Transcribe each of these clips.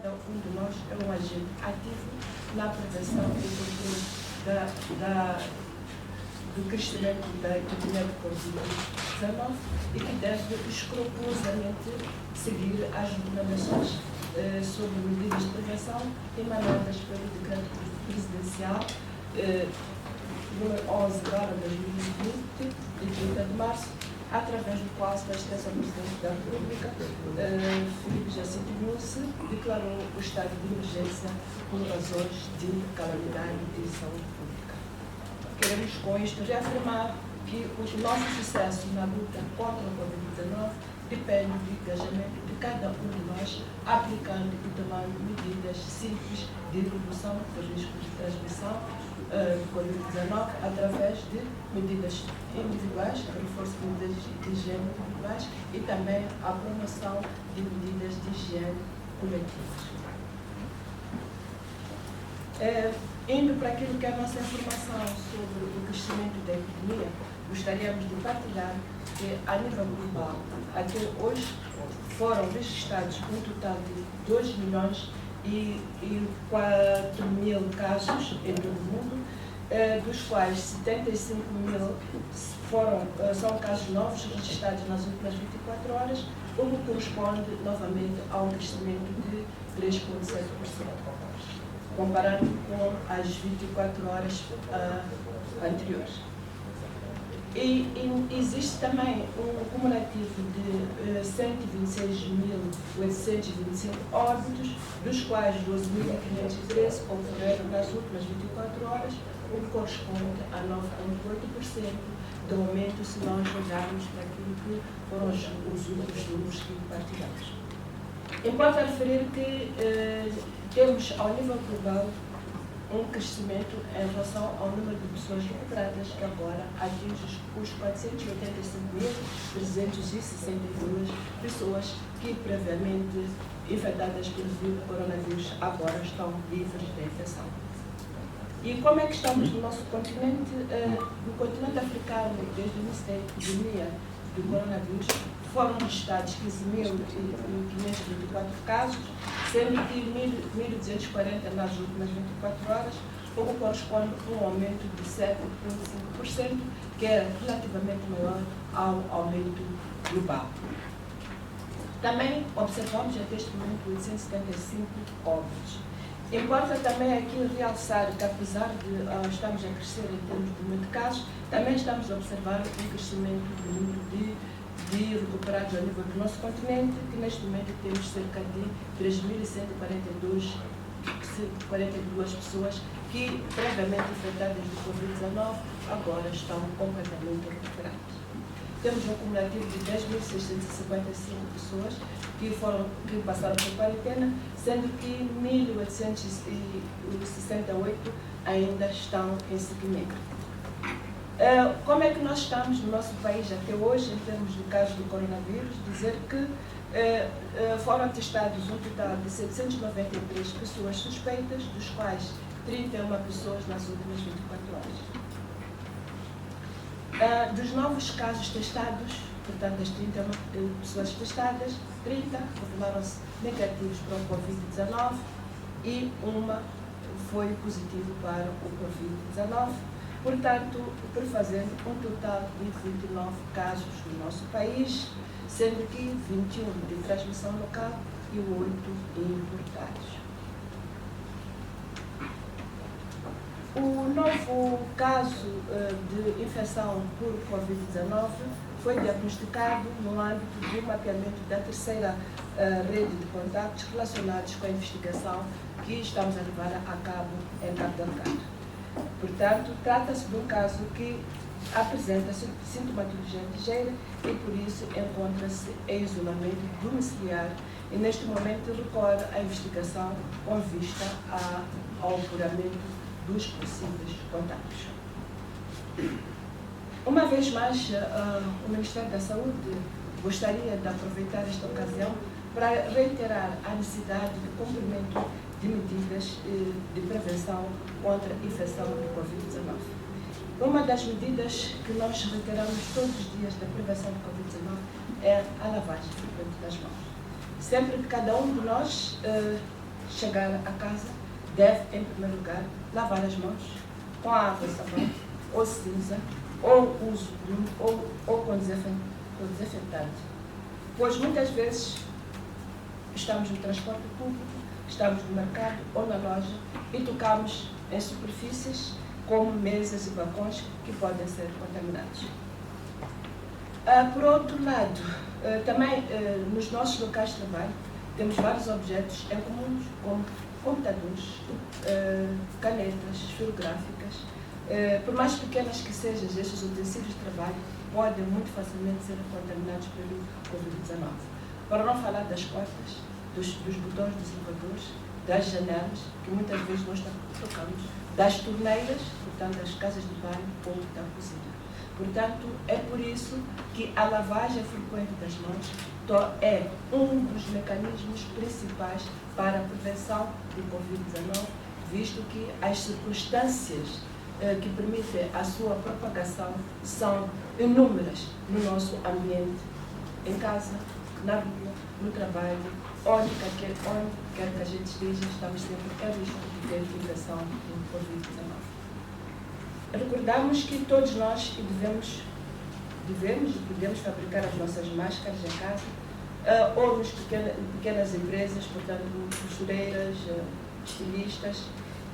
cada um de nós é um agente ativo na prevenção e controle do crescimento da epidemia de Covid-19 e que deve escrupulosamente seguir as recomendações sobre medidas de prevenção emanadas pelo Decreto Presidencial número 11/2020, de 30 de março, através do qual Sua Excelência Presidente da República, Filipe Jacinto Nussi, declarou o estado de emergência por razões de calamidade de saúde pública. Queremos com isto reafirmar que o nosso sucesso na luta contra a Covid-19 depende do engajamento de cada um de nós, aplicando e tomando medidas simples de redução do risco de transmissão de Covid-19 através de medidas individuais, reforço de medidas de higiene individuais e também a promoção de medidas de higiene coletivas. Indo para aquilo que é a nossa informação sobre o crescimento da epidemia, gostaríamos de partilhar que, a nível global, até hoje foram registrados um total de 2 milhões e 4 mil casos em todo o mundo, dos quais 75 mil são casos novos registrados nas últimas 24 horas, o que corresponde novamente a um crescimento de 3,7%, comparando com as 24 horas anteriores. E existe também um cumulativo de 126.825 óbitos, dos quais 12.513 ocorreram nas últimas 24 horas, o que corresponde a 9,8% do aumento se nós olharmos para aquilo que foram os últimos números que partilhamos. Importa referir que temos, ao nível global, um crescimento em relação ao número de pessoas recuperadas, que agora atinge os 485.362 pessoas que previamente infectadas pelo coronavírus agora estão livres da infecção. E como é que estamos no nosso continente? No continente africano, desde o início da epidemia do coronavírus, foram registrados 15.524 casos, sendo que 1.240 nas últimas 24 horas, o que corresponde a um aumento de 7,5%, que é relativamente maior ao aumento global. Também observamos até este momento 875 óbitos. Importa também aqui realçar que, apesar de estarmos a crescer em termos de número de casos, também estamos a observar um crescimento do número de recuperados a nível do nosso continente, que neste momento temos cerca de 3.142 pessoas que, previamente infectadas de Covid-19, agora estão completamente recuperadas. Temos um cumulativo de 10.655 pessoas que passaram por quarentena, sendo que 1.868 ainda estão em seguimento. Como é que nós estamos no nosso país até hoje, em termos do caso do coronavírus? Dizer que foram testados um total de 793 pessoas suspeitas, dos quais 31 pessoas nas últimas 24 horas. Dos novos casos testados, portanto, das 31 pessoas testadas, 30 confirmaram-se negativos para o Covid-19 e uma foi positivo para o Covid-19. Portanto, prefazendo um total de 29 casos no nosso país, sendo que 21 de transmissão local e 8 importados. O novo caso de infecção por Covid-19 foi diagnosticado no âmbito do mapeamento da terceira rede de contactos relacionados com a investigação que estamos a levar a cabo em Cabo Delgado. Portanto, trata-se de um caso que apresenta sintomatologia ligeira e, por isso, encontra-se em isolamento domiciliar e, neste momento, recorre à investigação com vista ao apuramento dos possíveis contatos. Uma vez mais, o Ministério da Saúde gostaria de aproveitar esta ocasião para reiterar a necessidade de cumprimento de medidas de prevenção contra a infecção do Covid-19. Uma das medidas que nós reiteramos todos os dias da prevenção do Covid-19 é a lavagem frequente das mãos. Sempre que cada um de nós chegar a casa, deve, em primeiro lugar, lavar as mãos com água e sabão, ou cinza, ou uso ou com desinfetante. Pois muitas vezes estamos no transporte público, estamos no mercado ou na loja e tocamos em superfícies como mesas e balcões que podem ser contaminados. Por outro lado, também nos nossos locais de trabalho temos vários objetos em comum, como computadores, canetas, esferográficas. Por mais pequenas que sejam estes utensílios de trabalho, podem muito facilmente ser contaminados pelo Covid-19. Para não falar das portas, dos botões dos elevadores, das janelas, que muitas vezes nós tocamos, das torneiras, portanto, das casas de banho ou da cozinha. Portanto, é por isso que a lavagem frequente das mãos é um dos mecanismos principais para a prevenção do Covid-19, visto que as circunstâncias que permitem a sua propagação são inúmeras no nosso ambiente, em casa, na rua, no trabalho, onde quer que a gente esteja, estamos sempre a risco de ter infecção do Covid-19. Recordamos que todos nós devemos e podemos fabricar as nossas máscaras em casa, ou nas pequenas empresas, portanto, costureiras, estilistas,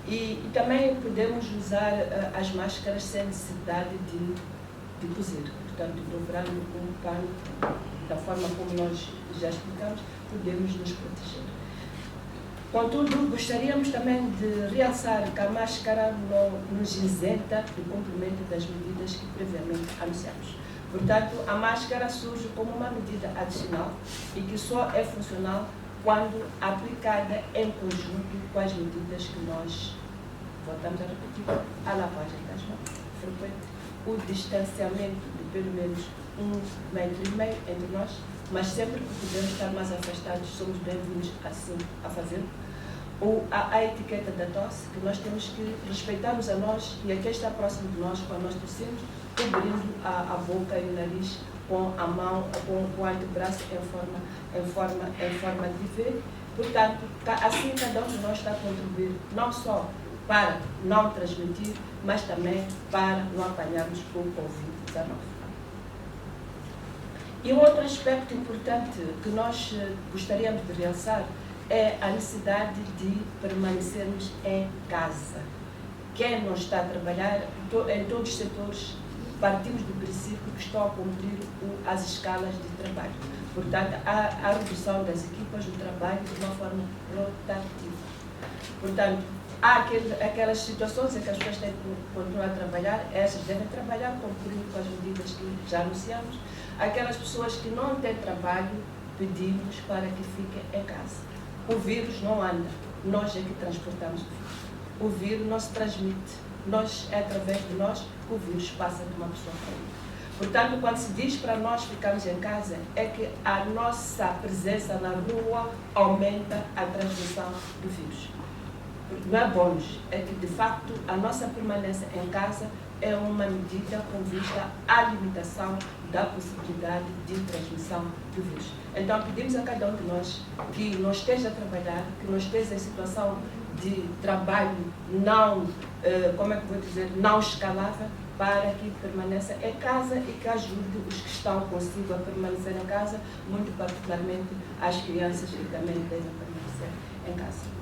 e também podemos usar as máscaras sem necessidade de cozer, portanto, dobrando um pano, da forma como nós já explicamos, podemos nos proteger. Contudo, gostaríamos também de realçar que a máscara não nos isenta do cumprimento das medidas que previamente anunciamos. Portanto, a máscara surge como uma medida adicional e que só é funcional quando aplicada em conjunto com as medidas que nós voltamos a repetir: a lavagem das mãos frequente, o distanciamento de pelo menos 1,5 metro entre nós, mas sempre que pudermos estar mais afastados, somos bem-vindos assim a fazê-lo. Ou a etiqueta da tosse, que nós temos que respeitar-nos a nós e a quem está próximo de nós quando nós tossimos, cobrindo a boca e o nariz com a mão, com o antebraço em forma de V. Portanto, assim cada um de nós está a contribuir não só para não transmitir, mas também para não apanharmos o Covid-19. E um outro aspecto importante que nós gostaríamos de realçar é a necessidade de permanecermos em casa. Quem não está a trabalhar, em todos os setores, partimos do princípio que estão a cumprir as escalas de trabalho. Portanto, há a redução das equipas do trabalho de uma forma rotativa. Portanto, há aquelas situações em que as pessoas têm que continuar a trabalhar, essas devem trabalhar cumprindo com as medidas que já anunciamos. Aquelas pessoas que não têm trabalho, pedimos para que fiquem em casa. O vírus não anda, nós é que transportamos o vírus. O vírus não se transmite, é através de nós que o vírus passa de uma pessoa para outra. Portanto, quando se diz para nós ficarmos em casa, é que a nossa presença na rua aumenta a transmissão do vírus. Não é bônus, é que de facto a nossa permanência em casa é uma medida com vista à limitação da possibilidade de transmissão do vírus. Então pedimos a cada um de nós que não esteja a trabalhar, que não esteja em situação de trabalho não, não escalável, para que permaneça em casa e que ajude os que estão consigo a permanecer em casa, muito particularmente as crianças que também devem permanecer em casa.